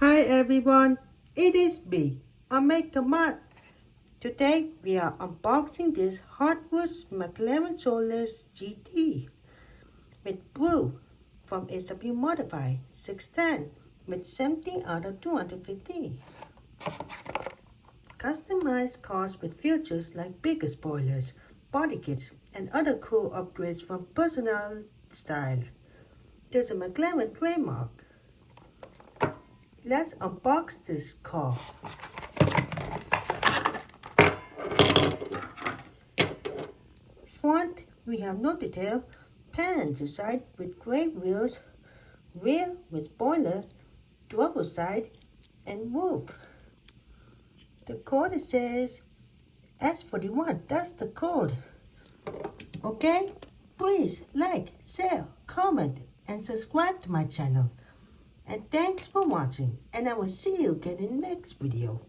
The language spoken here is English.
Hi everyone, it is me, Omega. Today we are unboxing this Hot Wheels McLaren Solus GT with blue from SW Modified 610 with 70 out of 250. Customized cars with features like bigger spoilers, body kits, and other cool upgrades from personal style. There's a McLaren trademark. Let's unbox this car. Front, we have no detail. Passenger side with gray wheels. Rear with spoiler, double side, and roof. The code says S41. That's the code. Okay? Please like, share, comment, and subscribe to my channel. And thanks for watching. And I will see you again in the next video.